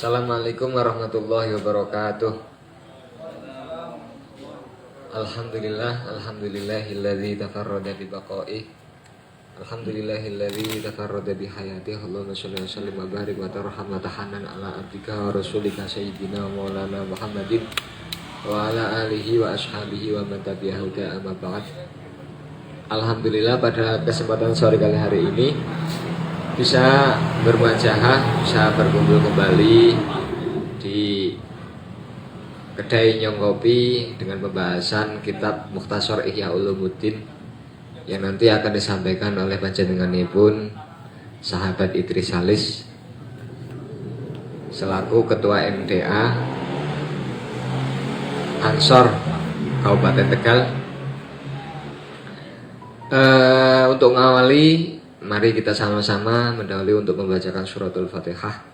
Assalamualaikum warahmatullahi wabarakatuh. Alhamdulillahilladzi tafarrada bi baqaih. Alhamdulillahilladzi tafarrada bi hayatihi. Allahumma shalli wa sallim wa barik wa tarham wa tahannan ala abdika wa rasulika sayyidina wa maulana Muhammadin wa ala alihi wa ashabihi wa man tabi'ahu amma ba'd. Alhamdulillah pada kesempatan sore kali hari ini bisa bermuajahah, bisa berkumpul kembali di kedai Nyong Kopi dengan pembahasan kitab Mukhtasar Ihya Ulumuddin yang nanti akan disampaikan oleh panjenenganipun sahabat Idris Salis selaku Ketua MDA Ansor Kabupaten Tegal. Untuk mengawali, mari kita sama-sama mendahului untuk membacakan suratul Fatihah.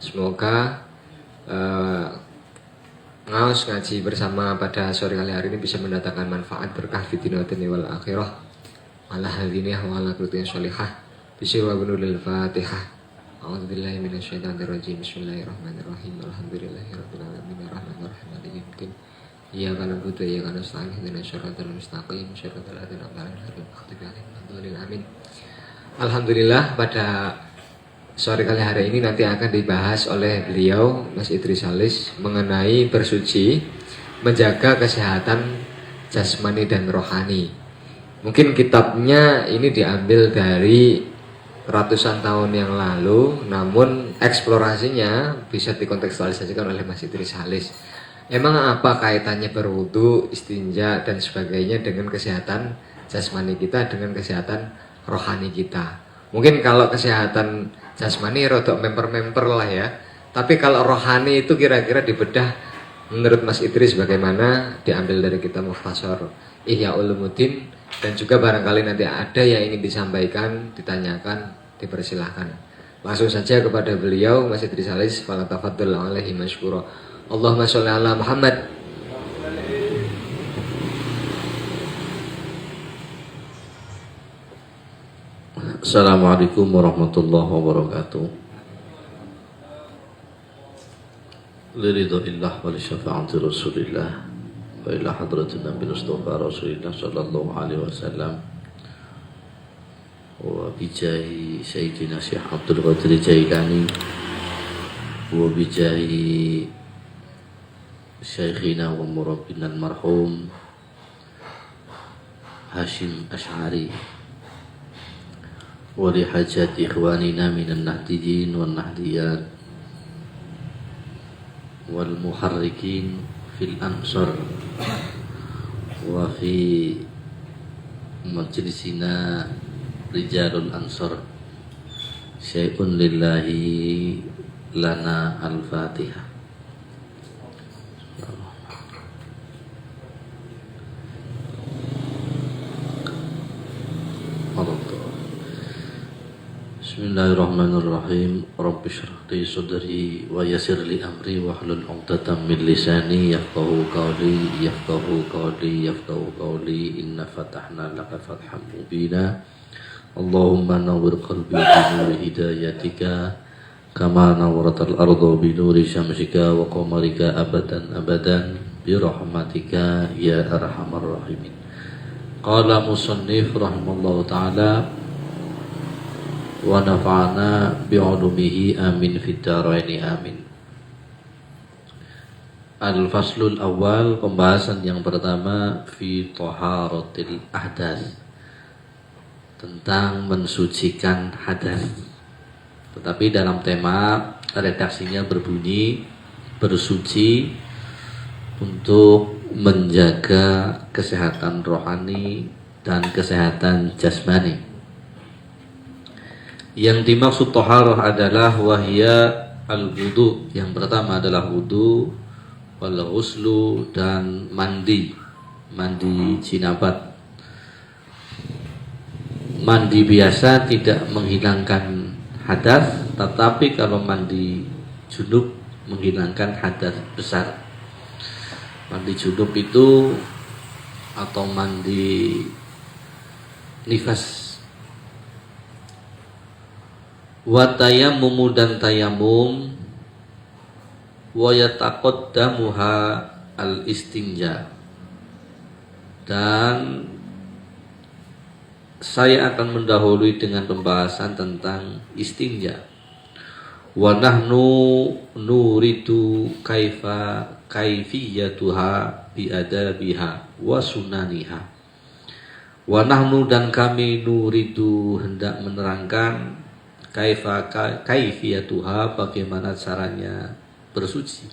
Semoga ngaji bersama pada sore kali hari ini bisa mendatangkan manfaat berkah fi dunya wal akhirah. Ala hadinah wa ala kulli sholihah. Bismillahirrahmanirrahim. Fatihah. A'udzubillahi minasyaitonir rajim. Bismillahirrahmanirrahim. Alhamdulillahirabbil alamin arrahmanirrahim maliki yaumiddin. Iyyaka na'budu wa iyyaka nasta'in ihdinas siratal mustaqim siratal ladzina an'amta 'alaihim. Amin. Alhamdulillah, pada sore kali hari ini nanti akan dibahas oleh beliau Mas Idris Salis mengenai bersuci, menjaga kesehatan jasmani dan rohani. Mungkin kitabnya ini diambil dari ratusan tahun yang lalu, namun eksplorasinya bisa dikontekstualisasikan oleh Mas Idris Salis. Emang apa kaitannya berwudu, istinja dan sebagainya dengan kesehatan jasmani kita, dengan kesehatan rohani kita? Mungkin kalau kesehatan jasmani rodok memper-memper lah ya, tapi kalau rohani itu kira-kira dibedah menurut Mas Idris bagaimana, diambil dari kitab Mukhtasar Ihya Ulumuddin. Dan juga barangkali nanti ada yang ingin disampaikan, ditanyakan, dipersilahkan langsung saja kepada beliau Mas Idris Salis. Fala tafaddal alaihi mashkura. Allahumma sholli ala Muhammad. Assalamualaikum warahmatullahi wabarakatuh. Liridhillah wa li syafa'ati Rasulillah wa ila hadratin Nabi Mustafa Rasulillah sallallahu alaihi wasallam wa bijahi Sayyidina Syekh Abdul Qadir Jailani wa bijahi Syekhina wa murabbina al-marhum Hashim Ash'ari wa li hajati ikhwanina minan nahdiyin wal nahdiyat wal muharrikin fil ansar wa fi majlisina rijalul ansar syai'un lillahi lana al-fatihah. Bismillahirrahmanirrahim. Rabbi shrah li sadri wa yassir li amri wahlul 'uqdatam min lisani yafqahu qawli inna fatahna laka fathan mubina. Allahumma nawwir qalbi bi nuri hidayatika kama nawwaratal arda bi nuri syamsika wa qamarika abadan bi rahmatika ya arhamar rahimin. Qala musannif rahimallahu ta'ala wa nafa'ana bi'ulumihi amin fid dharaini amin. Al-faslul awal, pembahasan yang pertama fi thaharatil ahdas, tentang mensucikan hadas. Tetapi dalam tema redaksinya berbunyi bersuci untuk menjaga kesehatan rohani dan kesehatan jasmani. Yang dimaksud thaharah adalah wahya al-wudu. Yang pertama adalah wudu, wal ghuslu, dan mandi jinabat. Mandi biasa tidak menghilangkan hadas, tetapi kalau mandi junub menghilangkan hadas besar. Mandi junub itu atau mandi nifas. Wa tayammumu, dan tayamum wa yataqaddamuha al-istinja. Dan saya akan mendahului dengan pembahasan tentang istinja. Wa nahnu nuridu kaifiyatuha bi adabiha wa sunaniha. Wa nahnu dan kami nuridu hendak menerangkan kaifiyatuha bagaimana caranya bersuci.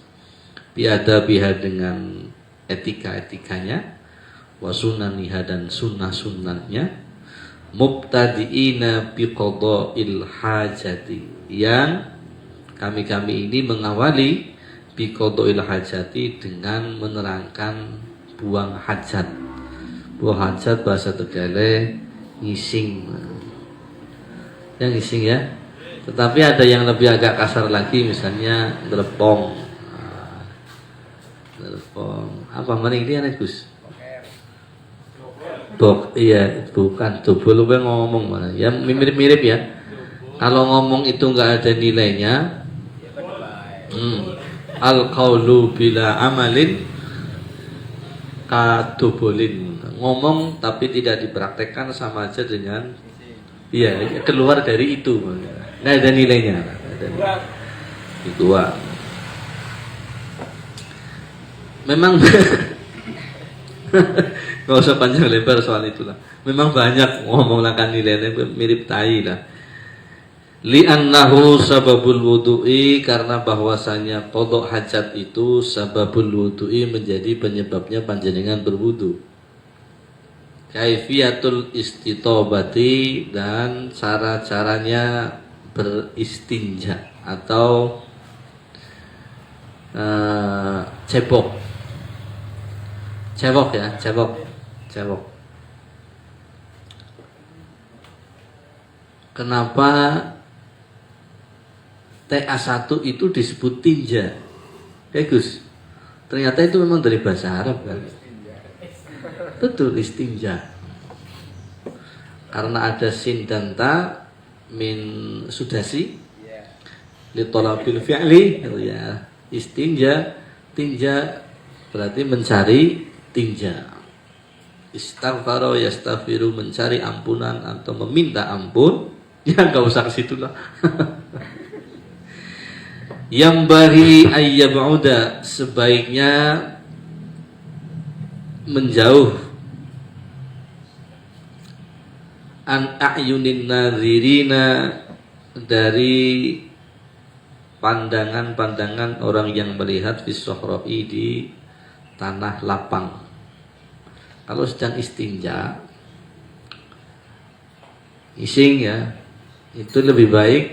Bi adabiha dengan etika-etikanya, wa sunaniha dan sunnah-sunnahnya, mubtadi'ina biqada'il hajati, yang kami ini mengawali biqada'il hajati dengan menerangkan buang hajat. Buang hajat bahasa Tegale ngising. Ya ngising ya. Tetapi ada yang lebih agak kasar lagi, misalnya telepon. Telepon. Apa mana ini aneh Gus? Iya, bukan double lu ngomong mana ya, mirip-mirip ya. Kalau ngomong itu nggak ada nilainya, al qaulu bila amalin kadubolin. Ngomong tapi tidak dipraktekkan sama aja dengan iya, keluar dari itu, nggak ada nilainya. Itu memang gak usah panjang lebar soal itulah. Memang banyak ngomong akan nilainya mirip tai lah. Li'annahu sababul wudu'i, karena bahwasanya qada hajat itu sababul wudu'i, menjadi penyebabnya panjenengan berwudu. Kaifiyatul istitobati, dan cara-caranya beristinja atau cebok ya, cebok. Kenapa TA1 itu disebut tinja? Gus, ternyata itu memang dari bahasa Arab kan? Betul, istinja. Karena ada sin dan ta min sudasi li talabil fi'li ya. Istinja, tinja berarti mencari tinja. Istaghfaro yastaghfiru, mencari ampunan atau meminta ampun. Ya enggak usah ke situ lah. Yang bari ayyab'uda, sebaiknya menjauh an a'yunin nadhirina, dari pandangan-pandangan orang yang melihat fis-sohra'i, di tanah lapang. Kalau sedang istinja, ising ya, itu lebih baik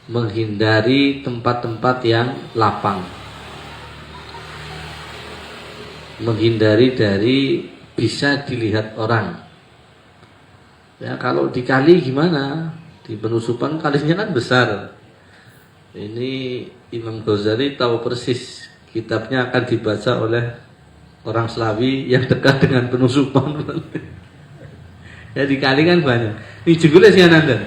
menghindari tempat-tempat yang lapang, menghindari dari bisa dilihat orang. Ya kalau di kali gimana? Di penusupan kalinya kan besar. Ini Imam Ghazali tahu persis, kitabnya akan dibaca oleh orang Slawi yang dekat dengan penusupan. Ya di kali kan banyak. Ini jegule sih Ananda.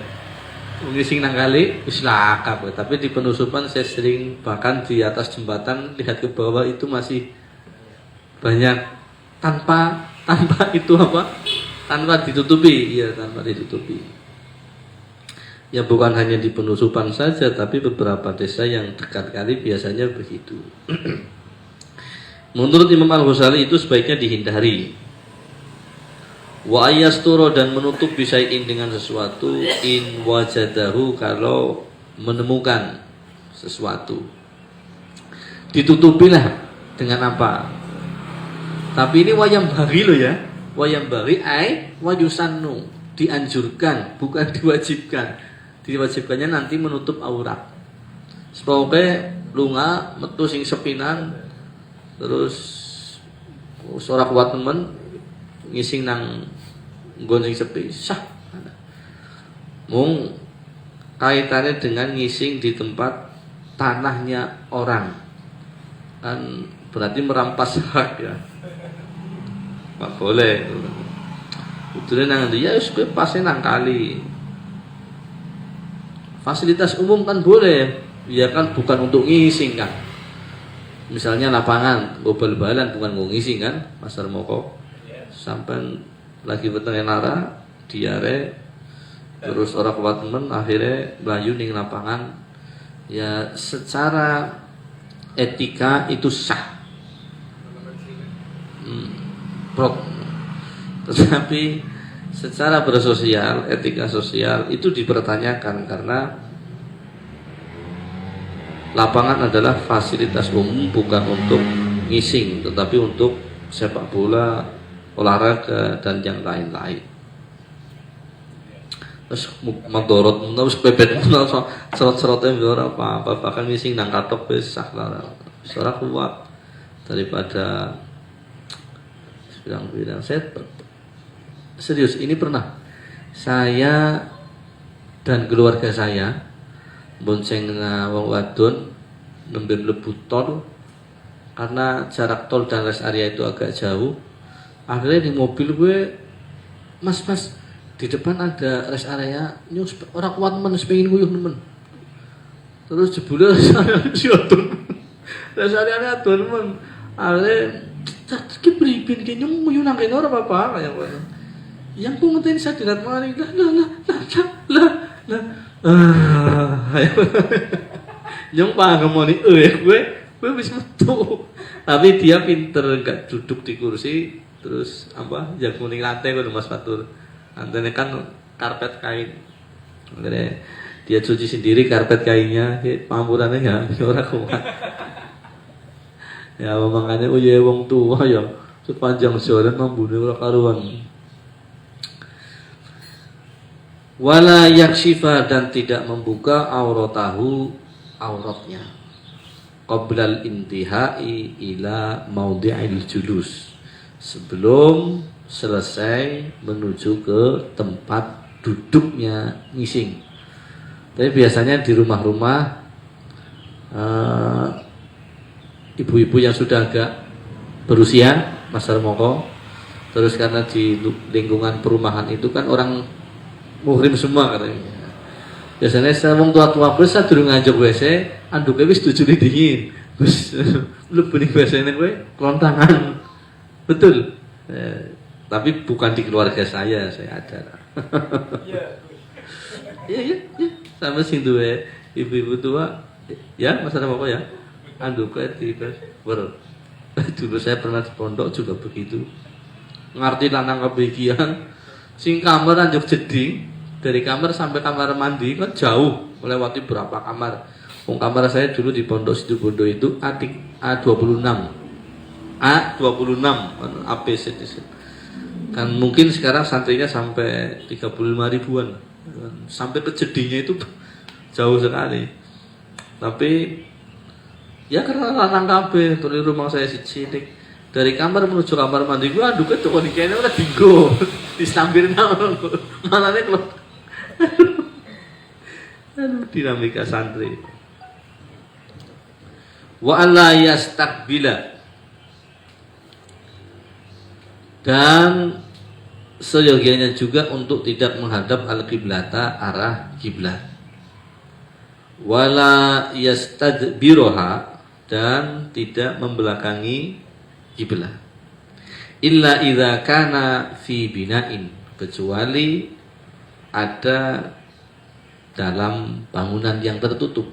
Ngising nang kali wis lakap, tapi di penusupan saya sering, bahkan di atas jembatan lihat ke bawah itu masih banyak tanpa itu apa? Tanpa ditutupi, iya tanpa ditutupi. Ya bukan hanya di penusupan saja, tapi beberapa desa yang dekat kali biasanya begitu. Menurut Imam Al-Ghazali itu sebaiknya dihindari. Wa ayasturo, dan menutup bisain dengan sesuatu, in wajadahu, kalau menemukan sesuatu. Ditutupilah dengan apa? Tapi ini wayam bagi loh ya. Wayam bagi ai wayusannu, dianjurkan, bukan diwajibkan. Diwajibkannya nanti menutup aurat. Sepoke lunga metu sing sepinan, terus ora kuat temen ngising nang nggon sing sepi, sah. Mung kaitannya dengan ngising di tempat tanahnya orang, kan berarti merampas hak ya. Nggak boleh. Udune nang ndi ya wis kowe pase nang kali. Fasilitas umum kan boleh, ya kan bukan untuk ngising kan. misalnya lapangan bal-balan bukan nggo ngisi kan Mas Armoko sampai lagi wetenge lara diare terus orang kuat temen akhirnya melayu ning lapangan ya secara etika itu sah tetapi secara bersosial etika sosial itu dipertanyakan karena lapangan adalah fasilitas umum bukan untuk ngising tetapi untuk sepak bola, olahraga dan yang lain-lain. Terus madorot terus pepet serot-serotnya ora apa-apa bahkan ngising nang katok wis sah lara. Ora kuat daripada bilang saya serius ini pernah saya dan keluarga saya bonceng wong wadon nembe mlebu tol karena jarak tol dan rest area itu agak jauh. Akhirnya di mobil gue, mas di depan ada rest area, nyus orang kuat men pengen nguyuh nemen. Terus jebule rest area adon men. Akhirnya tak pripun ki nguyuh nang kene ora apa-apa kaya ngono. Yang ku ngenteni sadirat mari lah. Yang pangemoni gue wis metu. Tapi dia pinter enggak duduk di kursi terus apa jago ning lantai kok Mas Fatur. Lantainya kan karpet kain. Akhirnya dia cuci sendiri karpet kainnya, pampurannya ya ora kuat. Ya makanya uye wong tua ya sepanjang sore mambune ora karuan. Wala yakshifa dan tidak membuka auratahu auratnya qablal intihai ila maudhi'il julus sebelum selesai menuju ke tempat duduknya ngising. Tapi biasanya di rumah-rumah ibu-ibu yang sudah agak berusia Mas Armoko, terus karena di lingkungan perumahan itu kan orang muhrim semua katanya. Biasanya wong tua-tua wis sadurung nganjuk WC, anduke wis dujune dingin. Wis mlebu ning WC-ne kowe klontangan. Betul. Tapi bukan di keluarga saya ada. Iya. Sama sing duwe ibu-ibu tua, ya Mas apa ya? Anduke di wer. Dulu saya pernah di pondok juga begitu. Ngerti lanang kebagian sing kamar anjuk jeding. Dari kamar sampai kamar mandi kan jauh, melewati berapa kamar. Kamar saya dulu di Pondok Situbondo itu A26. A26 ABC kan mungkin sekarang santrinya sampai 35 ribuan. Sampai ke jedinya itu jauh sekali. Tapi ya karena lanang kabeh dari rumah saya sithik. Dari kamar menuju kamar mandi gua aduh ketok iki kene ora dinggo. Disambirin manane kok. Aduh, dinamika santri. Wa alla yastakbila dan seyogianya juga untuk tidak menghadap al-qiblata arah kiblat. Wala yastadbiroha dan tidak membelakangi kiblat. Illa idza kana fi bina'in kecuali ada dalam bangunan yang tertutup.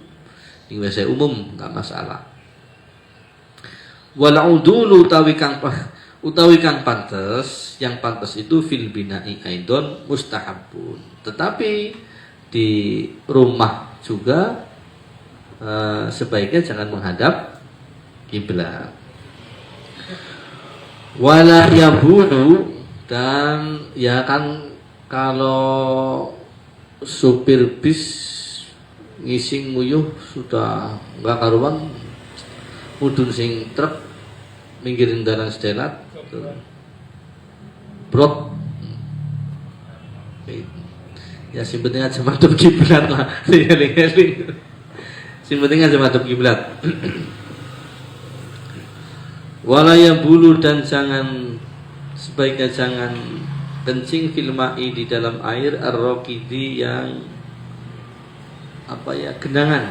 Di WC umum enggak masalah. Wal udulu utawi kang pantes, yang pantes itu fil bina'i aidon mustahabun. Tetapi di rumah juga sebaiknya jangan menghadap kiblat. Wala yabulu dan ya kan kalau supir bis ngising nguyuh sudah enggak karuan mudun sing truk minggirin dalan sedelat brot ya sing penting aja madhep kiblat lah eling-eling sing penting aja madhep kiblat. Wala yabulu dan sebaiknya jangan kencing fil ma'i di dalam air ar-raqidi yang genangan.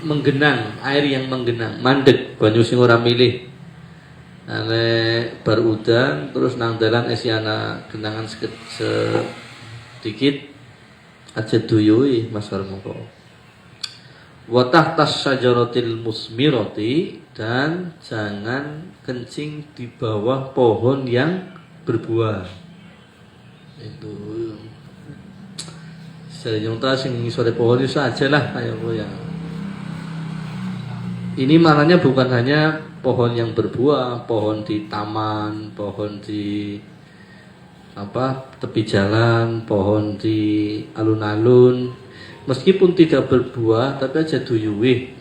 menggenang, air yang menggenang, mandek banyu sing ora milih. Nek bar udan terus nang dalan esiana genangan sedikit aja duyui Mas Warmoko. Wa tahtas syajaratil musmirati, dan jangan kencing di bawah pohon yang berbuah. Itu sering ta sing sore pohon itu saja lah kayak ya. Ini maknanya bukan hanya pohon yang berbuah, pohon di taman, pohon di tepi jalan, pohon di alun-alun, meskipun tidak berbuah tapi aja duyuwi.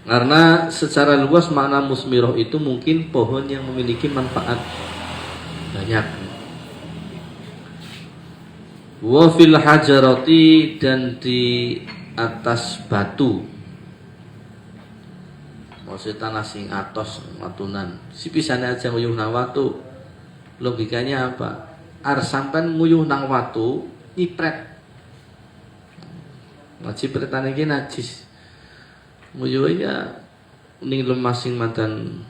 Karena secara luas makna musmiroh itu mungkin pohon yang memiliki manfaat banyak. Wa fil hajarati, dan di atas batu, maksudnya tanah sing atos watunan si pisane aja nguyuh nang watu. Logikanya apa? Ar sampean nguyuh nang watu nyipret, cipretane iki najis, nguyuh ya ning lemas sing mantan.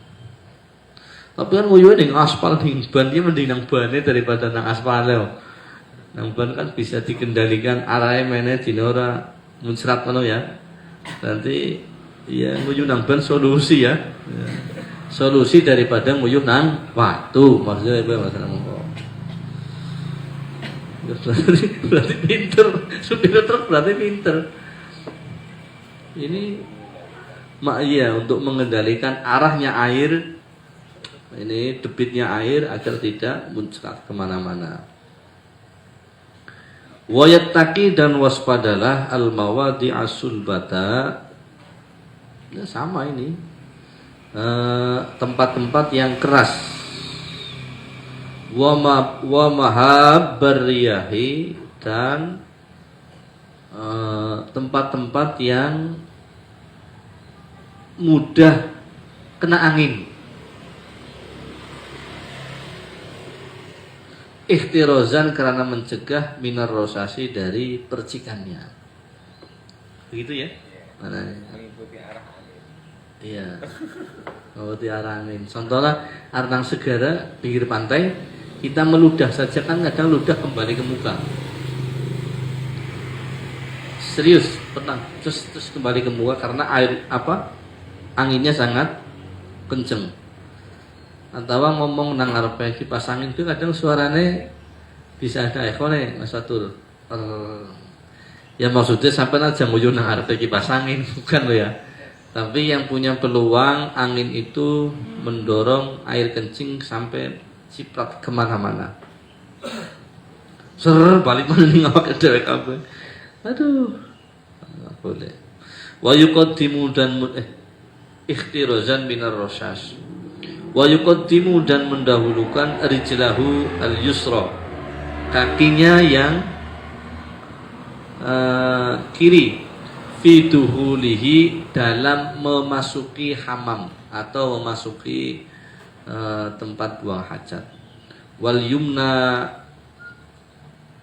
Tapi kan nguyuh ning aspal ning ban iki mending nang bane daripada nang aspal. Nang ban kan bisa dikendalikan arahe meneh dina ora muncrat ngono ya. Nanti ya nguyuh nang ban solusi ya. Solusi daripada nguyuh nang watu. Maksudnya apa masalah mongko. Berarti pinter. Supir truk berarti pinter. Ini iya untuk mengendalikan arahnya air. Ini debitnya air agar tidak muncrat kemana-mana. Wayattaqi, dan waspadalah al-mawadi as-sulbata. Ya sama ini. Tempat-tempat yang keras. Wa mahabbar riyahi, dan tempat-tempat yang mudah kena angin. Ikhtirozan, karena mencegah minar rosasi, dari percikannya. Begitu ya? Mana? Mengikuti arah angin. Iya. Mengikuti arah angin. Contohnya arang segara pinggir pantai, kita meludah saja kan kadang ludah kembali ke muka. Serius, pernah terus kembali ke muka karena air anginnya sangat kenceng. Atau ngomong nang ngarepe kipas angin itu kadang suaranya bisa ada ekone Mas Fatur. Ya maksudnya sampai aja nguyuh nang ngarepe kipas angin, bukan lo ya. Tapi yang punya peluang angin itu mendorong air kencing sampai ciprat kemana-mana. Balik mana nih awak dhewe kabeh. Aduh, nggak boleh. Wa yuqaddimu, dan ikhtirozan minar rosas. Wa yuqaddimu, dan mendahulukan rijlahu al-yusra, kakinya yang kiri, fi duhulihi, dalam memasuki hamam atau memasuki tempat buang hajat. Wal yumna,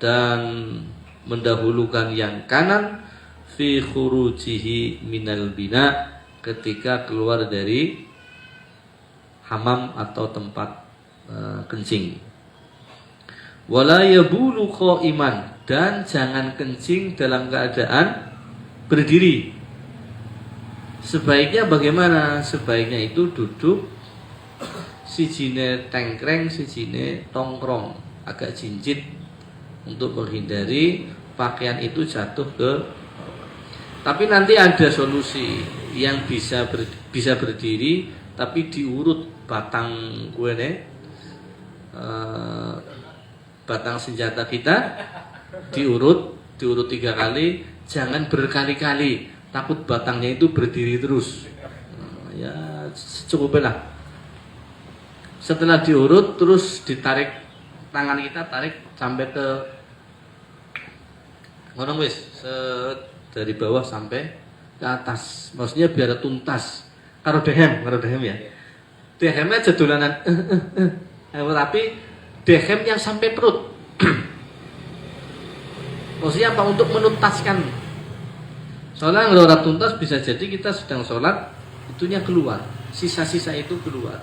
dan mendahulukan yang kanan, fi khurujihi minal bina, ketika keluar dari hamam atau tempat kencing. Wala yabulu qaiman, dan jangan kencing dalam keadaan berdiri. Sebaiknya bagaimana? Sebaiknya itu duduk, sijine tengkreng, sijine tongkrong, agak jinjit, untuk menghindari pakaian itu jatuh ke. Tapi nanti ada solusi yang bisa berdiri, tapi diurut batang batang senjata kita, diurut 3 kali, jangan berkali-kali, takut batangnya itu berdiri terus. Ya cukuplah. Setelah diurut terus ditarik, tangan kita tarik sampai ke ngono wis, dari bawah sampai ke atas. Maksudnya biar tuntas. Karo dehem ya. Dehemnya aja dolanan. Tapi dehem yang sampai perut. Maksudnya apa? Untuk menuntaskan. Sholat ora tuntas bisa jadi kita sedang sholat itunya keluar, sisa-sisa itu keluar.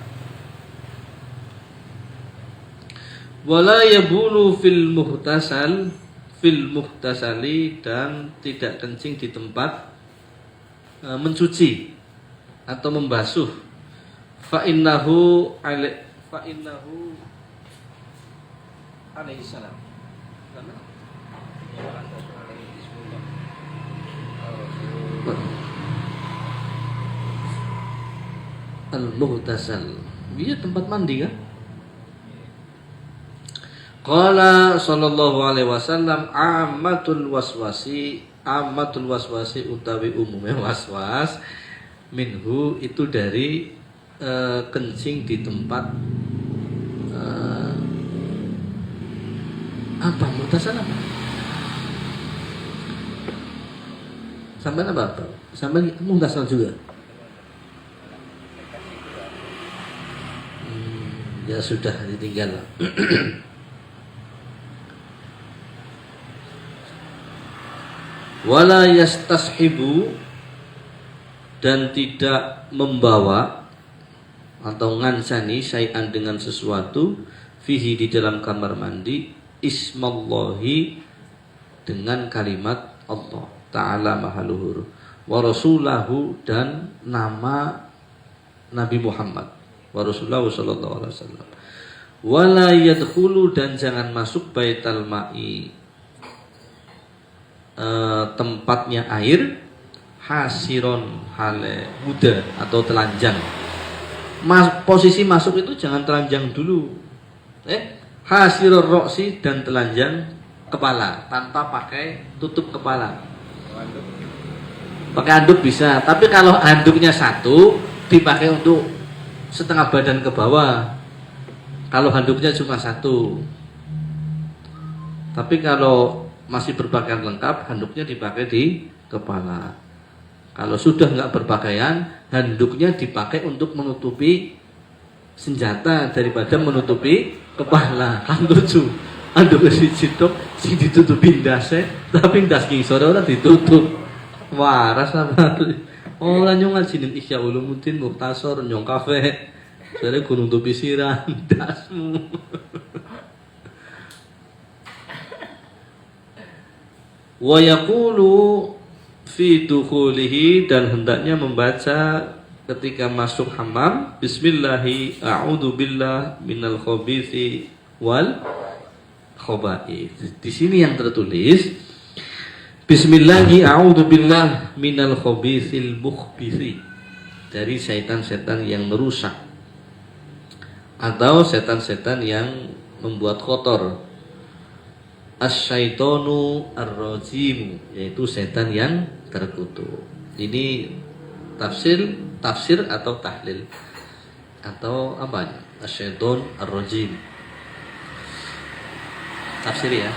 Wala yabulu fil muhtasali dan tidak kencing di tempat mencuci atau membasuh. Fa innahu alaihi salam. Al-muhtasal. Iya tempat mandi kan? Qala sallallahu alaihi wasallam ammatul waswasi utawi umumnya waswas minhu itu dari kencing di tempat apa muhtasal apa? Sampai apa? Sampai muhtasal juga. Ya sudah ditinggal. Wala yastashibu dan tidak membawa atau ngansani syai'an dengan sesuatu fihi di dalam kamar mandi ismallahi dengan kalimat Allah Ta'ala Maha Luhur wa rasulahu dan nama Nabi Muhammad wa rasulahu sallallahu alaihi wasallam wala yadkhulu dan jangan masuk baital ma'i tempatnya air hasiron hale muda atau telanjang. Posisi masuk itu jangan telanjang dulu. Hasirur roksi dan telanjang kepala tanpa pakai tutup kepala. Pakai handuk bisa, tapi kalau handuknya satu dipakai untuk setengah badan ke bawah. Kalau handuknya cuma satu. Tapi kalau masih berpakaian lengkap, handuknya dipakai di kepala. Kalau sudah nggak berpakaian, handuknya dipakai untuk menutupi senjata daripada menutupi kepala. Kan lucu. Handuk si citok, si ditutupi ndase, tapi ndas ngisore ora ditutup. Waras apa? Orang nyong ngaji ning Ihya Ulumuddin Mukhtasar nyong kafe. Sare gunung tutupi sirah ndasmu. Wa yaqulu fi dukhulihi dan hendaknya membaca ketika masuk hammam bismillahi a'udzu billah minal khabithi wal khaba'ith. Di sini yang tertulis bismillahi a'udzu billah minal khabithil mukhbithi, dari setan-setan yang merusak atau setan-setan yang membuat kotor. Asyaitonu ar-rajim, yaitu setan yang terkutuk. Ini tafsir atau tahlil atau apa? Asyaiton ar-rajim. Tafsir ya.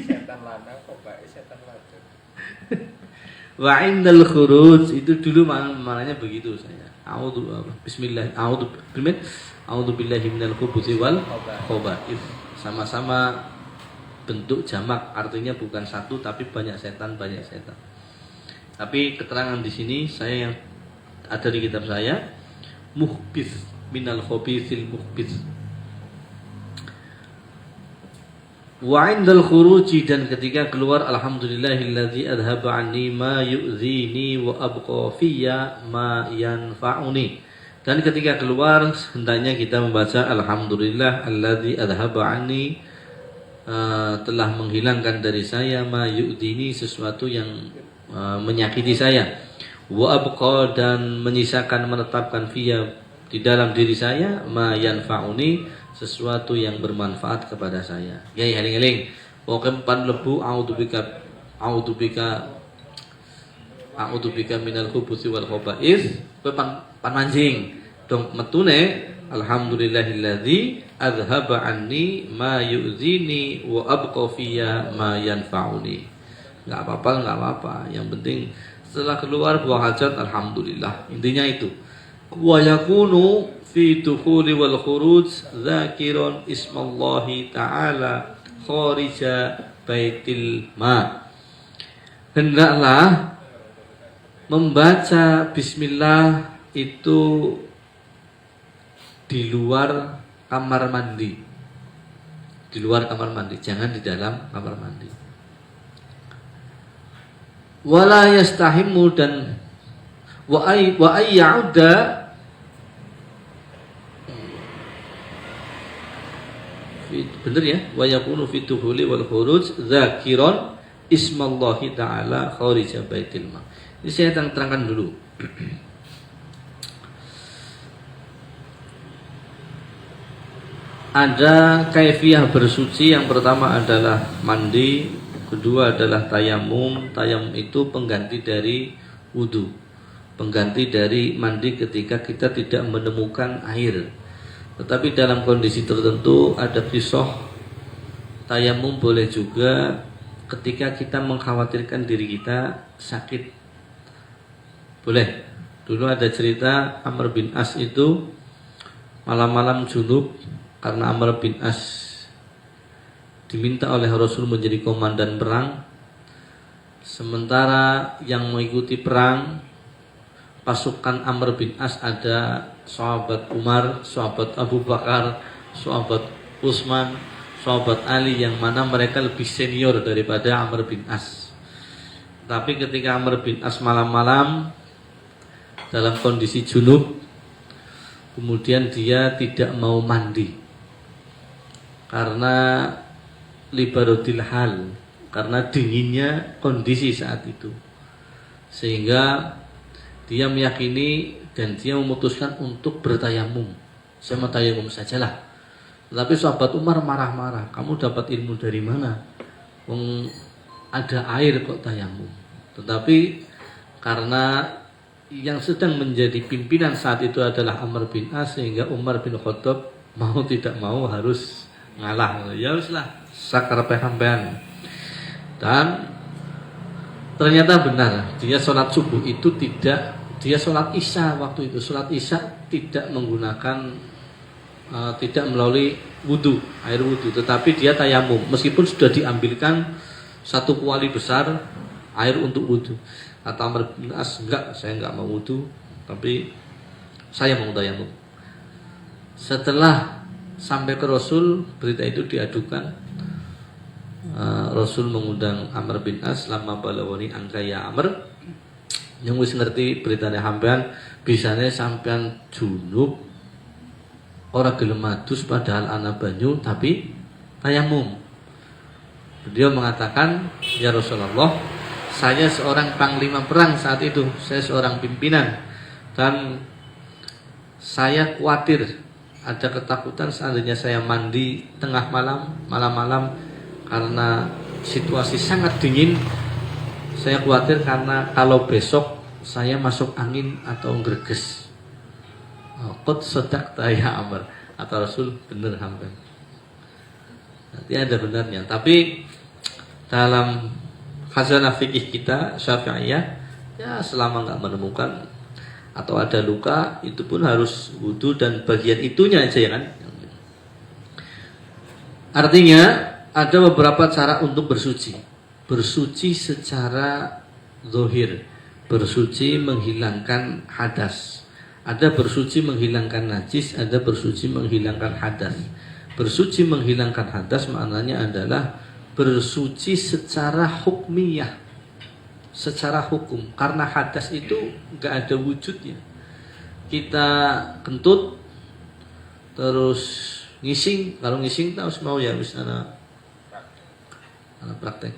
Setan lanang kok baik setan wadon. Wa indal khuruj itu dulu maknanya begitu saya. Bismillah, a'udzu billahi minal khubuthi wal khaba'ith. Sama-sama bentuk jamak, artinya bukan satu tapi banyak setan. Tapi keterangan di sini saya yang ada di kitab saya mukhbith minal khabithil mukhbith. Wa 'indal khuruji dan ketika keluar alhamdulillahilladzi adhaba 'anni ma yu'dhini wa abqa fiyya ma yanfa'uni. Dan ketika keluar hendaknya kita membaca alhamdulillah alladzi adhaba 'anni telah menghilangkan dari saya ma yu'dhini sesuatu yang menyakiti saya. Wa abqa dan menyisakan menetapkan fiyya di dalam diri saya ma yanfa'uni sesuatu yang bermanfaat kepada saya. Ya eling-eling. Pokoke pan lebu a'udzubika minal khubuthi wal khaba'ith. Pan manjing. Dong metune alhamdulillahilladzi adhaba anni ma yu'zini wa abqa fiyya ma yanfa'uni. Enggak apa-apa. Yang penting setelah keluar buang hajat alhamdulillah. Intinya itu. Wa yakunu fi dukhuli wal khuruj dzakiran ismallahi ta'ala kharija baitil ma. Hendaklah membaca bismillah itu di luar kamar mandi. Di luar kamar mandi, jangan di dalam kamar mandi. Wala yastahimu dan wa ay ya'uda bener ya, wa yakunu fi dukhuli wal khuruj dzakiran ismallahi ta'ala kharija baitil ma. Ini saya terangkan dulu. Ada kaifiyah bersuci. Yang pertama adalah mandi, kedua adalah tayamum. Tayamum itu pengganti dari wudu, pengganti dari mandi ketika kita tidak menemukan air. Tetapi dalam kondisi tertentu ada kisah tayamum boleh juga ketika kita mengkhawatirkan diri kita sakit. Boleh. Dulu ada cerita Amr bin As itu malam-malam junub karena Amr bin As diminta oleh Rasul menjadi komandan perang. Sementara yang mengikuti perang pasukan Amr bin As ada sahabat Umar, sahabat Abu Bakar, sahabat Utsman, sahabat Ali, yang mana mereka lebih senior daripada Amr bin As. Tapi ketika Amr bin As malam-malam dalam kondisi junub, kemudian dia tidak mau mandi karena libarodil hal, karena dinginnya kondisi saat itu, sehingga dia meyakini dan dia memutuskan untuk bertayamum. Saya mau tayamum sajalah. Tetapi sahabat Umar marah-marah, kamu dapat ilmu dari mana? Ada air kok tayamum. Tetapi karena yang sedang menjadi pimpinan saat itu adalah Amr bin As, sehingga Umar bin Khattab mau tidak mau harus ngalah. Ya wislah, sakar sampean. Dan ternyata benar, dia sholat subuh itu dia sholat isya waktu itu. Sholat isya tidak menggunakan, tidak melalui wudu, air wudu, tetapi dia tayamum. Meskipun sudah diambilkan satu kuali besar air untuk wudu. Kata Amr bin As, enggak, saya enggak mau wudu, tapi saya mau tayamum. Setelah sampai ke Rasul, berita itu diadukan. Rasul mengundang Amr bin As, lama balawani angka ya Amr, yang wis ngerti beritanya sampean, bisane sampean junub ora gelem adus padahal ana banyu tapi tayamum. Beliau mengatakan, ya Rasulullah, saya seorang panglima perang saat itu, saya seorang pimpinan, dan saya khawatir, ada ketakutan seandainya saya mandi tengah malam-malam karena situasi sangat dingin. Saya khawatir karena kalau besok saya masuk angin atau greges. Qad sadaqta ya Amr. Kata Rasul, benar hamba. Nanti ada benarnya. Tapi dalam khazanah fikih kita Syafi'iyah, ya selama nggak menemukan atau ada luka, itu pun harus wudu dan bagian itunya aja, ya kan. Artinya ada beberapa cara untuk bersuci. Bersuci secara zahir, bersuci menghilangkan hadas. Ada bersuci menghilangkan najis, ada bersuci menghilangkan hadas. Bersuci menghilangkan hadas maknanya adalah bersuci secara hukmiyah, secara hukum. Karena hadas itu nggak ada wujudnya. Kita kentut, terus ngising. Kalau ngising tahu mau ya misalnya praktek.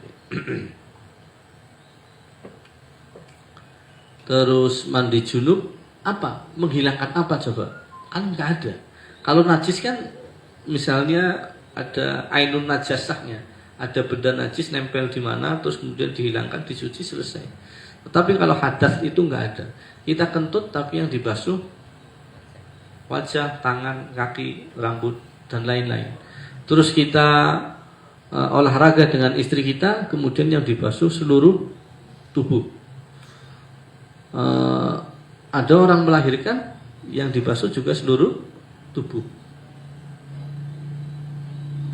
Terus mandi junub, apa? Menghilangkan apa coba? Kan nggak ada. Kalau najis kan misalnya ada ainun najasahnya, ada benda najis nempel di mana, terus kemudian dihilangkan, dicuci, selesai. Tetapi kalau hadas itu nggak ada. Kita kentut tapi yang dibasuh wajah, tangan, kaki, rambut dan lain-lain. Terus kita olahraga dengan istri kita, kemudian yang dibasuh seluruh tubuh. Ada orang melahirkan, yang dibasuh juga seluruh tubuh.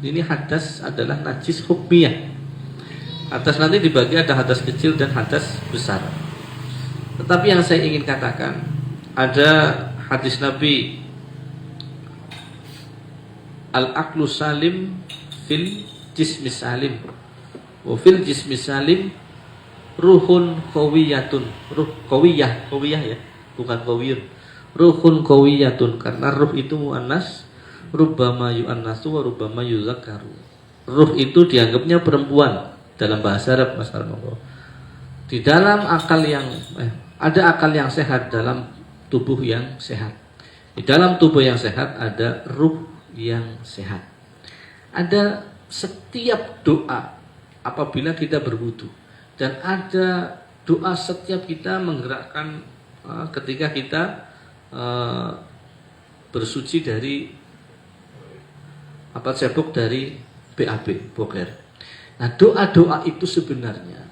Ini hadas adalah najis hukmiyah. Hadas nanti dibagi ada hadas kecil dan hadas besar. Tetapi yang saya ingin katakan, ada hadis Nabi, al-aqlu salim fil jismi salim wa fil jismi salim ruhun qawiyatun. Ruh qawiyah ya, bukan qawiyun. Ruhun qawiyatun, karena ruh itu muannas, rubbama yu'annasu wa rubbama yuzakkaru. Ruh itu dianggapnya perempuan dalam bahasa Arab, Mas Armoko. Di dalam akal yang ada akal yang sehat dalam tubuh yang sehat. Di dalam tubuh yang sehat ada ruh yang sehat. Ada setiap doa apabila kita berwudu, dan ada doa setiap kita menggerakkan ketika kita bersuci dari cebok dari BAB boker. Nah, doa-doa itu sebenarnya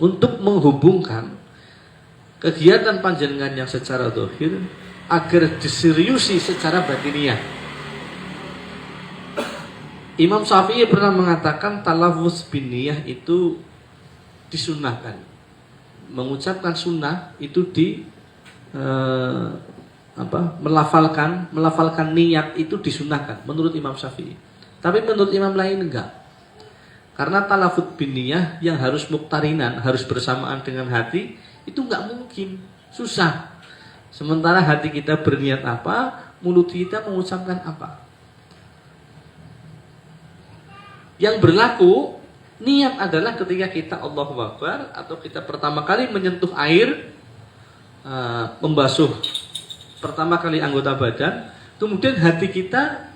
untuk menghubungkan kegiatan panjenengan yang secara zahir agar diseriusi secara batiniah. Imam Syafi'i pernah mengatakan talafuz bin niyah itu disunnahkan. Mengucapkan sunnah itu melafalkan niat itu disunnahkan menurut Imam Syafi'i. Tapi menurut imam lain enggak. Karena talafuz bin niyah yang harus muqtarinan, harus bersamaan dengan hati, itu enggak mungkin, susah. Sementara hati kita berniat apa, mulut kita mengucapkan apa. Yang berlaku niat adalah ketika kita Allahu Akbar atau kita pertama kali menyentuh air, membasuh pertama kali anggota badan, kemudian hati kita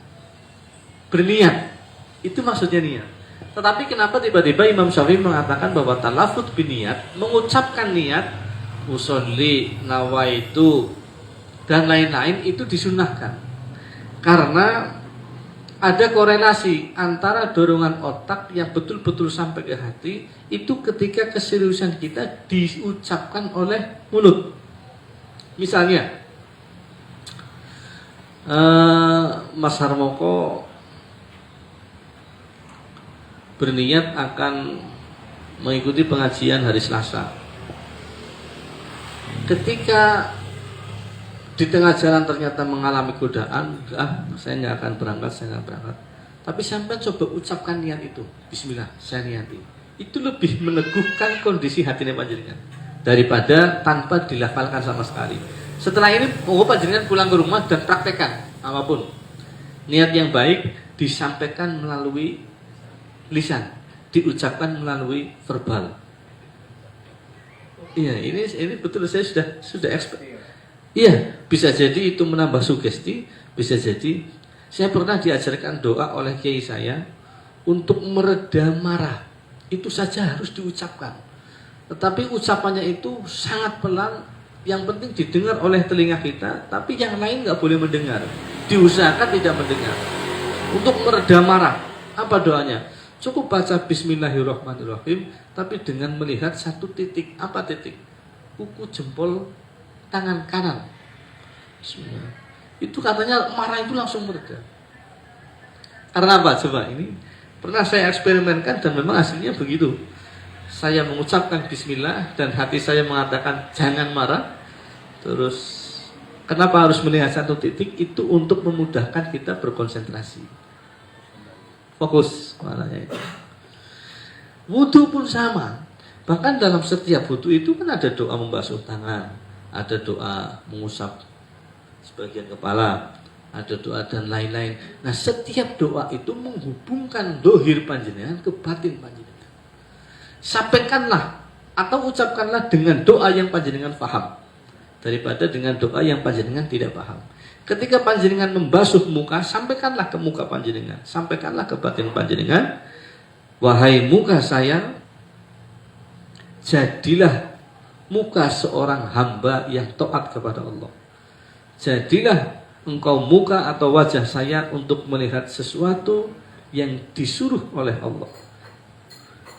berniat. Itu maksudnya niat. Tetapi kenapa tiba-tiba Imam Syafi'i mengatakan bahwa talafuz bin niat, mengucapkan niat, usolli, nawaitu, dan lain-lain itu disunahkan. Karena ada korelasi antara dorongan otak yang betul-betul sampai ke hati itu ketika keseriusan kita diucapkan oleh mulut. Misalnya, Mas Harmoko berniat akan mengikuti pengajian hari Selasa. Ketika di tengah jalan ternyata mengalami godaan, saya nggak akan berangkat. Tapi sampai coba ucapkan niat itu, Bismillah, saya niati. Itu lebih meneguhkan kondisi hatinya panjenengan daripada tanpa dilafalkan sama sekali. Setelah ini, monggo panjenengan pulang ke rumah dan praktekkan apapun. Niat yang baik disampaikan melalui lisan, diucapkan melalui verbal. Iya, ini betul saya sudah expert. Iya, bisa jadi itu menambah sugesti, bisa jadi saya pernah diajarkan doa oleh kiai saya untuk meredam marah. Itu saja harus diucapkan. Tetapi ucapannya itu sangat pelan, yang penting didengar oleh telinga kita, tapi yang lain nggak boleh mendengar. Diusahakan tidak mendengar. Untuk meredam marah, apa doanya? Cukup baca Bismillahirrahmanirrahim, tapi dengan melihat satu titik. Apa titik? Kuku jempol tangan kanan. Bismillah. Itu katanya marah itu langsung mereda. Karena apa? Coba ini pernah saya eksperimenkan dan memang hasilnya begitu. Saya mengucapkan Bismillah dan hati saya mengatakan jangan marah. Terus kenapa harus melihat satu titik? Itu untuk memudahkan kita berkonsentrasi, fokus maknanya itu. Wudu pun sama. Bahkan dalam setiap wudu itu kan ada doa membasuh tangan, ada doa mengusap sebagian kepala, ada doa dan lain-lain. Nah, setiap doa itu menghubungkan dohir panjenengan ke batin panjenengan. Sampaikanlah atau ucapkanlah dengan doa yang panjenengan paham daripada dengan doa yang panjenengan tidak paham. Ketika panjenengan membasuh muka, sampaikanlah ke muka panjenengan, sampaikanlah ke batin panjenengan, wahai muka saya, jadilah muka seorang hamba yang taat kepada Allah. Jadilah engkau muka atau wajah saya untuk melihat sesuatu yang disuruh oleh Allah.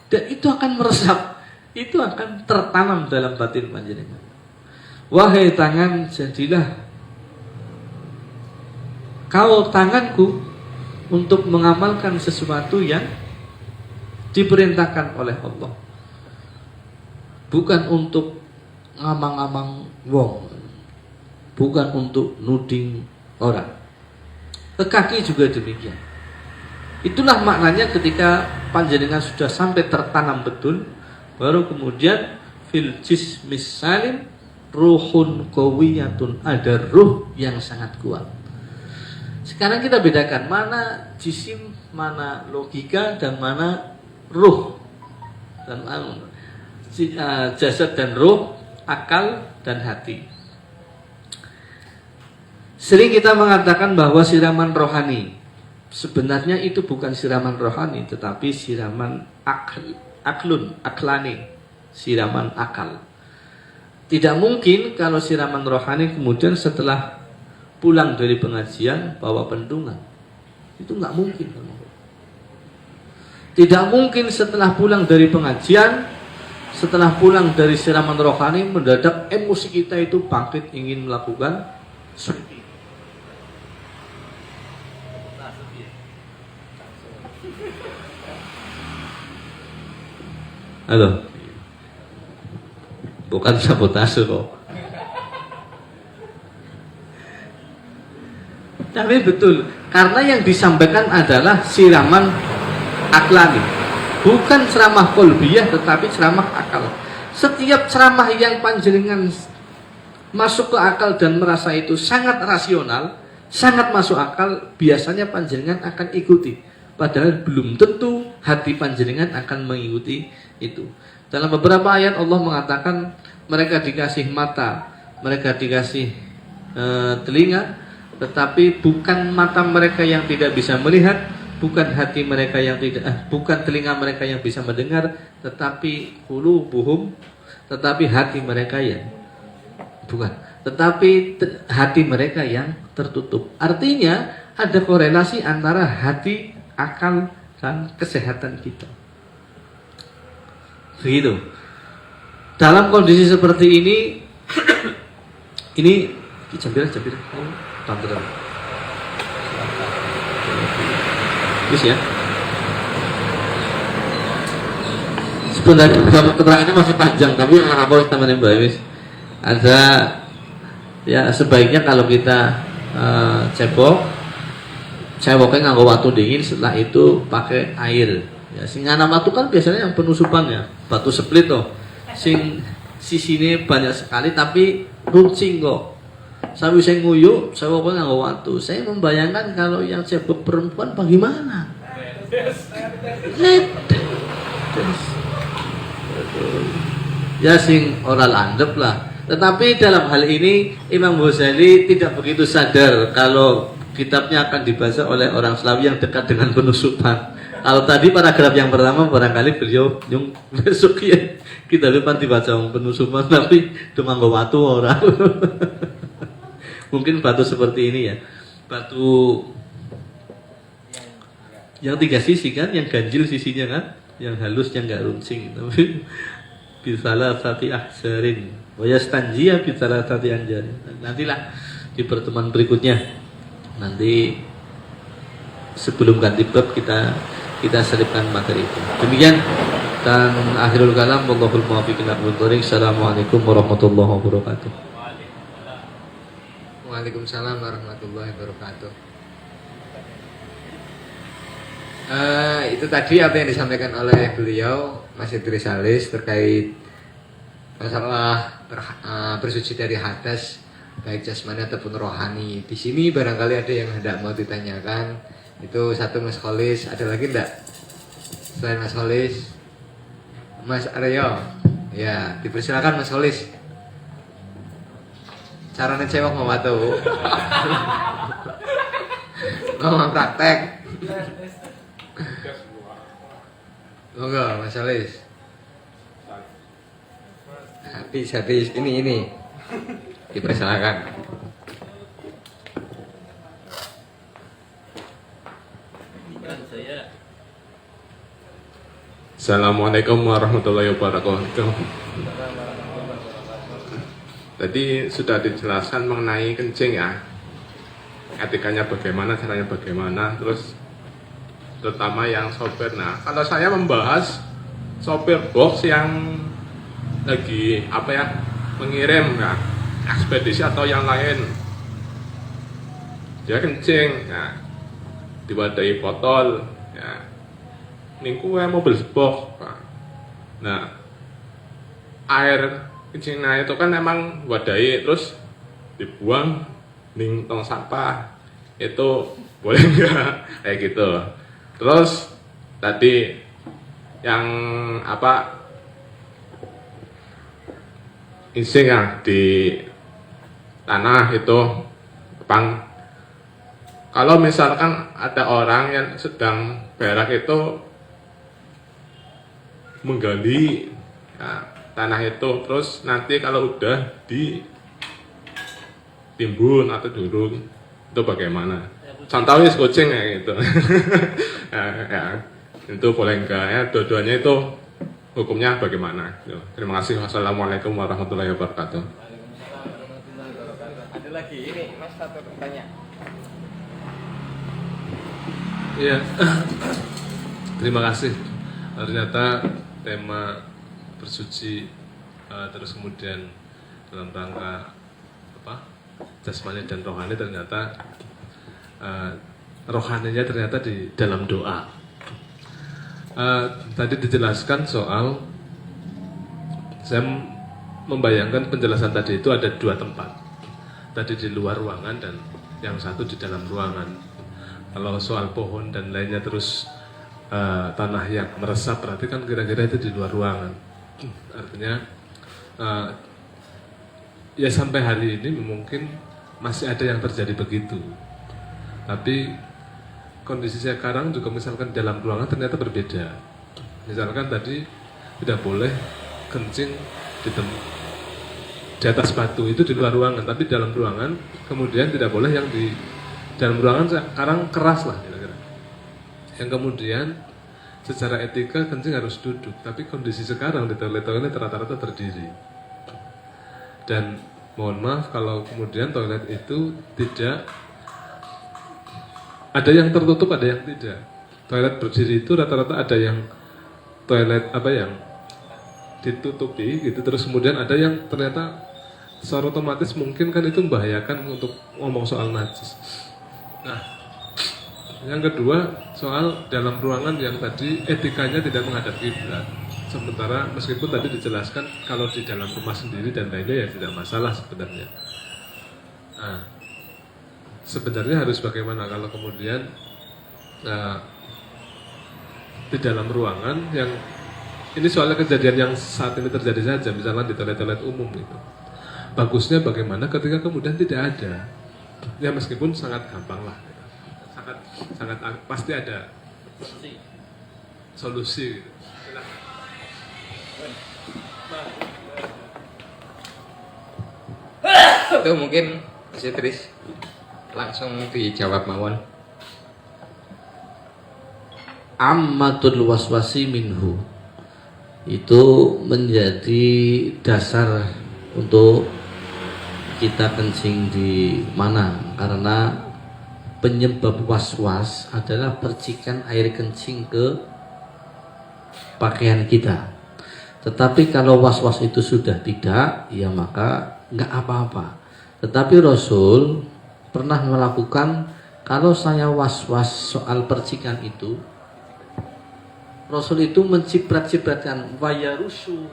Dan itu akan meresap, itu akan tertanam dalam batin panjenengan. Wahai tangan, jadilah kau tanganku untuk mengamalkan sesuatu yang diperintahkan oleh Allah, bukan untuk ngamang-ngamang wong, bukan untuk nuding orang. Ke kaki juga demikian. Itulah maknanya ketika panjenengan sudah sampai tertanam betul, baru kemudian fil jismis salim ruhun qawiyatun, ada ruh yang sangat kuat. Sekarang kita bedakan mana jisim, mana logika, dan mana ruh, dan jasad dan ruh, akal dan hati. Sering kita mengatakan bahwa siraman rohani, sebenarnya itu bukan siraman rohani, tetapi siraman aklani, siraman akal. Tidak mungkin kalau siraman rohani kemudian setelah pulang dari pengajian bawa pendungan. Itu nggak mungkin. Tidak mungkin setelah pulang dari pengajian, setelah pulang dari siraman rohani, mendadak emosi kita itu bangkit ingin melakukan seperti. Halo, bukan sabotase kok. Tapi betul, karena yang disampaikan adalah siraman aklani, bukan ceramah kolbiyah, tetapi ceramah akal. Setiap ceramah yang panjenengan masuk ke akal dan merasa itu sangat rasional, sangat masuk akal, biasanya panjenengan akan ikuti. Padahal belum tentu hati panjenengan akan mengikuti itu. Dalam beberapa ayat Allah mengatakan mereka dikasih mata, mereka dikasih telinga, tetapi bukan mata mereka yang tidak bisa melihat, bukan hati mereka yang tidak, bukan telinga mereka yang bisa mendengar, tetapi qulubuhum, tetapi hati mereka yang bukan, tetapi hati mereka yang tertutup. Artinya ada korelasi antara hati, akal, dan kesehatan kita. Begitu. Dalam kondisi seperti ini jambir. Tampil. Bis ya. Sebenarnya keterangannya masih panjang, tapi apa teman Mbak Wis? Ada ya, sebaiknya kalau kita ceboknya nganggo watu dingin, setelah itu pakai air. Ya, sing ana watu kan biasanya yang penusupan ya, batu split toh. Sing sisine banyak sekali tapi runcing kok. Sampai saya nguyuk, saya pokoknya nganggo watu. Saya membayangkan kalau yang cebok perempuan bagaimana? Ya sing oral andep lah. Tetapi dalam hal ini Imam Ghazali tidak begitu sadar kalau kitabnya akan dibaca oleh orang Slawi yang dekat dengan penusupan. Kalau tadi paragraf yang pertama barangkali beliau yang besok ya kita depan dibaca penusupan, tapi cuma nganggo watu orang. Mungkin batu seperti ini ya, batu yang tiga sisi kan, yang ganjil sisinya kan, yang halus, yang nggak runcing. Tapi bisalah sati ahsarin, wayastanjia bisalah sati anjarin. Nantilah di pertemuan berikutnya, nanti sebelum ganti bab kita selipkan materi itu. Demikian, dan akhirul kalam, wallahul muwaffiq ila aqwamit thoriq. Assalamualaikum warahmatullahi wabarakatuh. Waalaikumsalam warahmatullahi wabarakatuh. Itu tadi apa yang disampaikan oleh beliau Mas Idris Salis terkait masalah bersuci dari hadas baik jasmani ataupun rohani. Di sini barangkali ada yang hendak mau ditanyakan. Itu satu Mas Kholis, ada lagi enggak? Selain Mas Kholis, Mas Aryo. Ya, dipersilakan Mas Kholis. Caranya cewek mau watu. Mau praktek. Monggo Mas Kholis. Habis ini. Dipersilakan. Assalamualaikum warahmatullahi wabarakatuh. Tadi sudah dijelaskan mengenai kencing ya. etikanya bagaimana, caranya bagaimana, terus terutama yang sopir. Nah, kalau saya membahas sopir box yang lagi mengirim ekspedisi atau yang lain, dia kencing, diwadahi botol, ningku mobil box. Nah, air kencingnya itu kan emang wadahi terus dibuang ning tong sampah, itu boleh nggak kayak gitu. Terus tadi yang insing di tanah itu kalau misalkan ada orang yang sedang berak itu menggali tanah itu, terus nanti kalau udah ditimbun atau durung itu bagaimana? Contohnya kucing gitu. Itu boleh enggak ya? Dua-duanya itu hukumnya bagaimana? Terima kasih. Wassalamualaikum warahmatullahi wabarakatuh. Ada lagi ini Mas satu bertanya. Iya. Terima kasih. Ternyata tema bersuci terus kemudian dalam rangka jasmani dan rohani, ternyata rohaninya ternyata di dalam doa. Tadi dijelaskan soal, saya membayangkan penjelasan tadi itu ada dua tempat. Tadi di luar ruangan dan yang satu di dalam ruangan. Kalau soal pohon dan lainnya terus tanah yang meresap, berarti kan kira-kira itu di luar ruangan. Artinya ya sampai hari ini mungkin masih ada yang terjadi begitu. Tapi kondisi sekarang juga misalkan dalam ruangan ternyata berbeda. Misalkan tadi tidak boleh kencing di atas batu, itu di luar ruangan. Tapi dalam ruangan kemudian tidak boleh yang di dalam ruangan sekarang keras lah kira-kira. Yang kemudian secara etika kencing harus duduk. Tapi kondisi sekarang di toilet-toilet rata-rata terdiri. Dan mohon maaf kalau kemudian toilet itu tidak ada yang tertutup, ada yang tidak. Toilet berdiri itu rata-rata ada yang toilet yang ditutupi gitu, terus kemudian ada yang ternyata secara otomatis mungkin kan itu membahayakan untuk ngomong soal najis. Nah, yang kedua soal dalam ruangan yang tadi etikanya tidak menghadap kiblat. Sementara meskipun tadi dijelaskan kalau di dalam rumah sendiri dan lainnya ya tidak masalah sebenarnya. Nah, sebenarnya harus bagaimana kalau kemudian di dalam ruangan yang ini soalnya kejadian yang saat ini terjadi saja, misalnya di toilet-toilet umum itu. Bagusnya bagaimana ketika kemudian tidak ada. Ya meskipun sangat gampang lah. Sangat pasti ada solusi gitu. Itu mungkin si Tris langsung dijawab mawon. Ammatul waswasi minhu, itu menjadi dasar untuk kita kencing di mana, karena penyebab waswas adalah percikan air kencing ke pakaian kita. Tetapi kalau waswas itu sudah tidak, ya maka nggak apa-apa. Tetapi Rasul pernah melakukan, kalau saya was-was soal percikan itu, Rasul itu menciprat-cipratkan wayarusu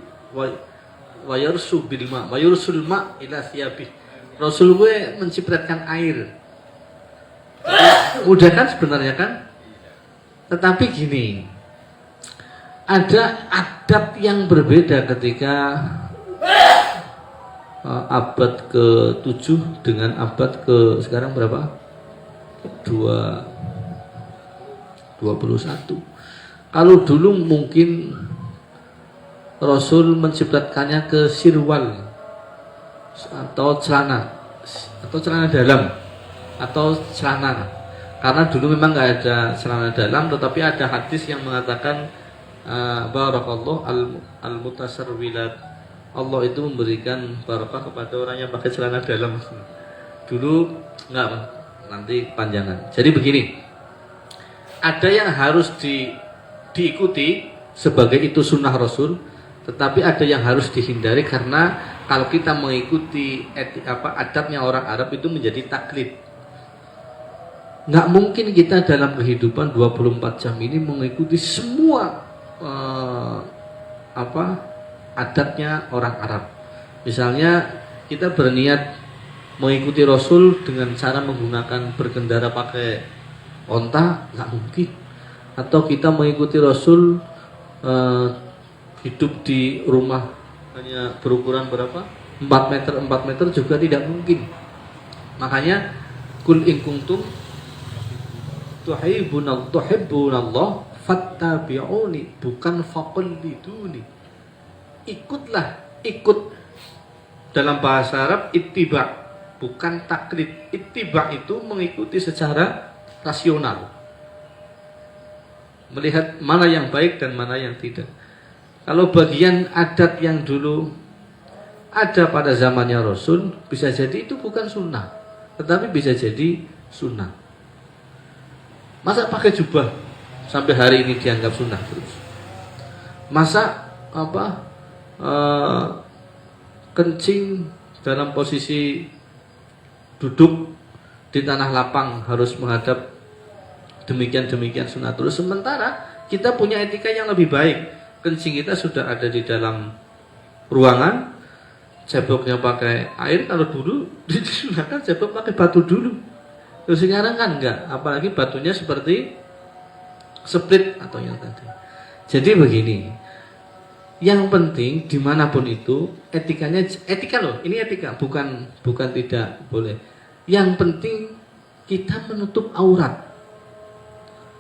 bil ma, wayursul ma ila thiyabih. Rasul gue mencipratkan air. Mudah kan sebenarnya kan? Tetapi gini, ada adab yang berbeda ketika abad ke-7 dengan abad ke sekarang berapa? 21. Kalau dulu mungkin Rasul menciptakannya ke sirwal atau celana dalam atau celana, karena dulu memang nggak ada celana dalam, tetapi ada hadis yang mengatakan barakallahu al-mutasarwilat, Allah itu memberikan barakah kepada orang yang pakai celana dalam. Dulu nggak nanti panjangan. Jadi begini, ada yang harus diikuti sebagai itu sunnah Rasul, tetapi ada yang harus dihindari karena kalau kita mengikuti adatnya orang Arab itu menjadi taklid. Nggak mungkin kita dalam kehidupan 24 jam ini mengikuti semua adatnya orang Arab. Misalnya kita berniat mengikuti Rasul dengan cara menggunakan berkendara pakai onta, nggak mungkin. Atau kita mengikuti Rasul hidup di rumah hanya berukuran berapa? 4 meter juga tidak mungkin. Makanya kul in kuntum tuhibbunallah fattabi'uni, bukan faqalliduni. Ikut dalam bahasa Arab ittiba, bukan taklid. Ittiba itu mengikuti secara rasional, melihat mana yang baik dan mana yang tidak. Kalau bagian adat yang dulu ada pada zamannya Rasul, bisa jadi itu bukan sunnah, tetapi bisa jadi sunnah. Masa pakai jubah sampai hari ini dianggap sunnah terus? Masa kencing dalam posisi duduk di tanah lapang harus menghadap demikian sunnah terus, sementara kita punya etika yang lebih baik. Kencing kita sudah ada di dalam ruangan, ceboknya pakai air. Kalau dulu disunahkan cebok pakai batu dulu, terus sekarang kan enggak, apalagi batunya seperti split atau yang tadi. Jadi begini, yang penting dimanapun itu etika loh, ini etika, bukan tidak boleh. Yang penting kita menutup aurat.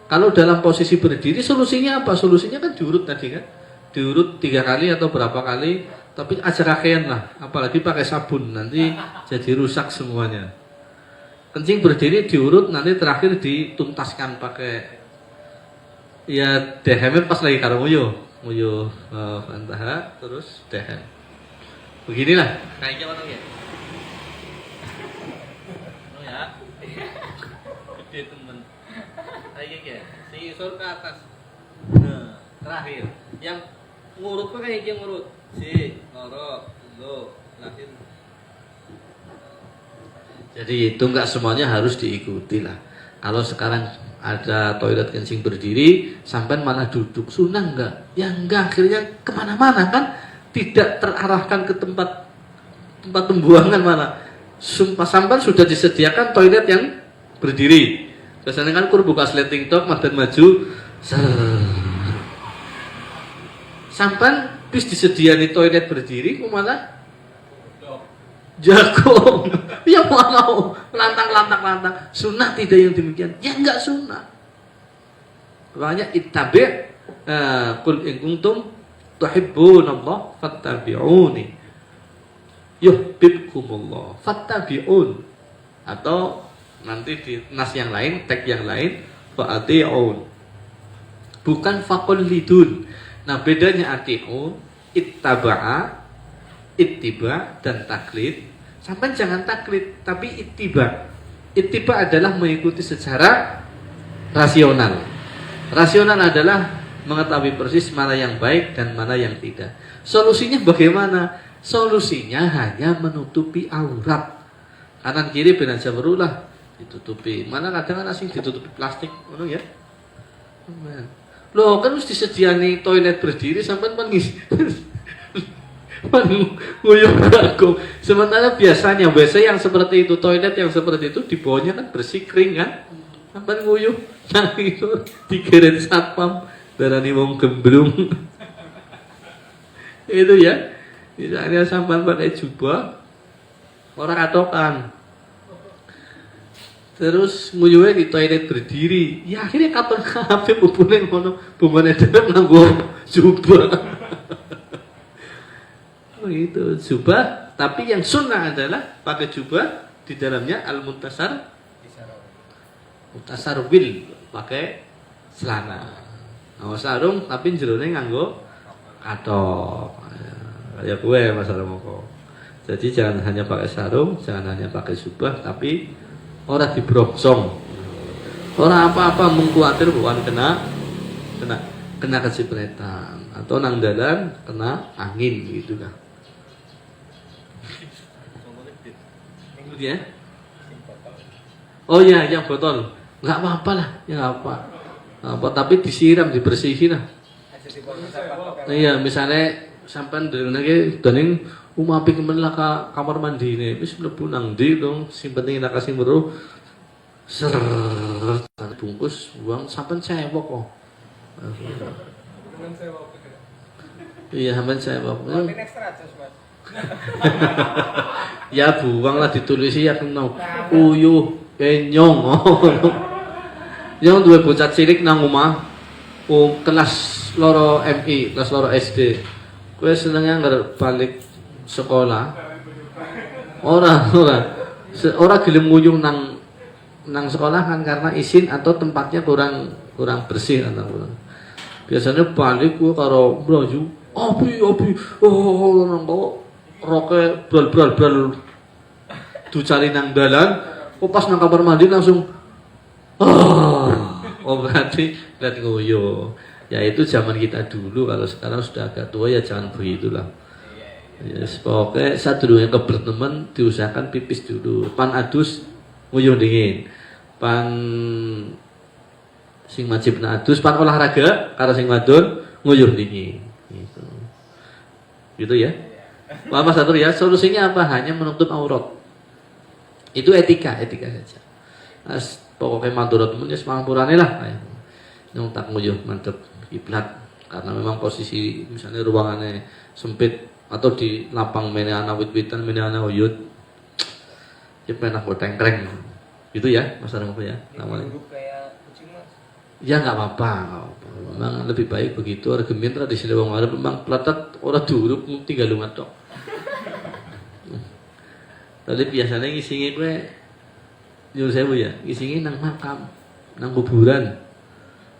Kalau dalam posisi berdiri, solusinya apa? Solusinya kan diurut tadi kan, diurut 3 kali atau berapa kali, tapi ajarakean lah, apalagi pakai sabun nanti jadi rusak semuanya. Kencing berdiri diurut, nanti terakhir dituntaskan pakai ya dehem pas lagi karo nguyuh fantaha terus dehem. Beginilah kayaknya mana ya? Oh ya. Gede temen. Kayak sisur ke atas. Nah, terakhir yang ngurut kok kayak yang ngurut. Loro, lahir. Jadi itu enggak semuanya harus diikuti lah. Kalau sekarang ada toilet kencing berdiri, sampai mana duduk, sunnah enggak? Ya enggak, akhirnya kemana-mana kan, tidak terarahkan ke tempat pembuangan mana. Sumpah sampai sudah disediakan toilet yang berdiri. Biasanya kan kur buka sleting tok, madan maju, sampai bis disediani toilet berdiri, kemana? Jago, ya mau lantang. Sunnah tidak yang demikian, ya enggak sunnah. Makanya ittabi' qul in kuntum tuhibbunallah fattabi'uni yuhibbukumullah fattabi'un, atau nanti di nas yang lain, teks yang lain fa'ati'un, bukan faqallidun. Nah bedanya ati'un, ittaba'a, ittiba dan taklid. Sampai jangan taklid, tapi ittiba. Ittiba adalah mengikuti secara rasional. Rasional adalah mengetahui persis mana yang baik dan mana yang tidak. Solusinya bagaimana? Solusinya hanya menutupi aurat. Kanan kiri benar berulah ditutupi. Mana kadang kan asing ditutupi plastik, ngono ya. Loh, kan harus disediani toilet berdiri sampai pengis. Nguyuh gagung. Sementara biasanya WC yang seperti itu, toilet yang seperti itu di bawahnya kan bersih kering kan. Sampai nguyuh, nah itu dikirim satpam darani wong gemblung. Itu ya. Misalnya sampai pakai jubah orang atokan. Terus nguyuhnya di toilet berdiri. Ya akhirnya kapan kabeh bubune ngono, bumane dhewe nganggo jubah. Itu jubah, tapi yang sunnah adalah pakai jubah di dalamnya al-muntasar wil, pakai celana. Nah, sarung tapi jerone nganggo katok. Ya gue Mas Ramoko. Jadi jangan hanya pakai sarung, jangan hanya pakai jubah, tapi ora dibrongsong. Ora apa-apa mung kuwatir bukan kena kecipretan atau nang dalan kena angin gitu kan. Ya. Oh iya, yang botol. Enggak apa-apa lah, ya apa. Apa tapi disiram, dibersihin lah. Iya, misalnya sampean ndelok iki dening umapi kemen lah ka kamar mandi ini, wis mlebu nang ndi dong, simpen ing kasih weruh. Ser bungkus buang sampean cewek kok. Iya, sampean cewek. Tapi ekstra jus, Mas. Ya buang lah ditulisi ya kena uyuh kenyong. Yang duwe bocah cilik nang omah kelas loro MI, kelas loro SD. Kowe senenge anggere balik sekolah. Ora gelem nguyuh nang sekolah kan karena izin atau tempatnya kurang bersih kan. Biasanya balik gue karo mlayu, api, oh nang roke bral ducari nang dalan, pas nang kamar mandi langsung berarti lihat nguyuh. Ya itu zaman kita dulu, kalau sekarang sudah agak tua ya jangan begitulah. Ya pokoknya sadurunge kebelet temen diusahakan pipis dulu. Pan adus nguyuh dingin. Pan sing wajib adus, pan olahraga karo sing wadon nguyuh dingin. Gitu ya. Pak Mas Atur ya, solusinya apa? Hanya menutup aurat. Itu etika saja. Pokoknya manturat temen ya semangpurane lah. Yang tak nguyuh mantep kiblat karena memang posisi misalnya ruangannya sempit atau di lapang mene ana wit-witan mene ana uyut. Ya penak tengkreng. Gitu ya, Mas Areng ya. Namanya. Kayak kucing, Mas. Ya enggak apa-apa. Memang lebih baik begitu. Orang gemin tradisi wong Arab memang pelatat ora duruk tinggal lungat tok. Tadi biasanya ngisingi kowe nyuruh sewu ya, ngisingi nang makam, nang kuburan.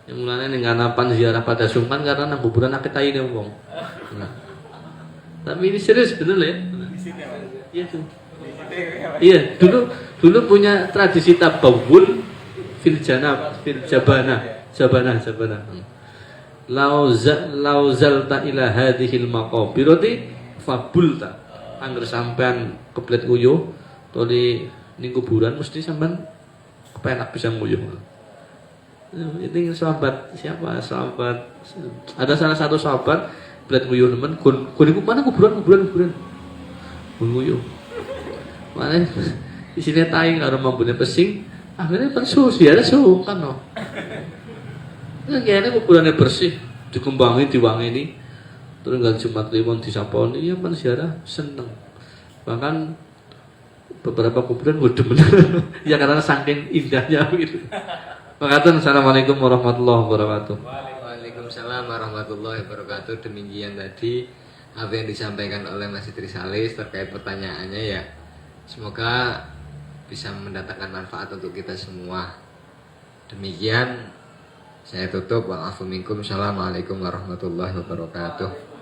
Yang mulanya ning kanapan ziarah pada sungkan karena nang kuburan akeh taine wong. Nah. Tapi ini serius bener ya? Iya tuh. Iya, dulu punya tradisi tabawul fil jabana. Lauzalta ila hadhil maqabirati fabulta. Angger sampean keplet nguyuh toli ning kuburan mesti sampean kepenak bisa nguyuh. Ini sahabat siapa? Sahabat ada salah satu sahabat keplet nguyuh nemen kun mana kuburan. Nguyuh. Mana di sini taing karo mambune pesing, akhirnya persus ya sungkan no. Kayaknya kuburannya bersih, dikembangi, diwangi terus nggak Jumat Kliwon disaponi, ya kan ziarah seneng. Bahkan beberapa kuburan gue demen, ya karena saking indahnya gitu. Makasih. Assalamualaikum warahmatullahi wabarakatuh. Waalaikumsalam warahmatullahi wabarakatuh. Demikian tadi apa yang disampaikan oleh Mas Idris Alis terkait pertanyaannya ya. Semoga bisa mendatangkan manfaat untuk kita semua. Demikian saya tutup. Wa'afu minkum. Assalamualaikum warahmatullahi wabarakatuh.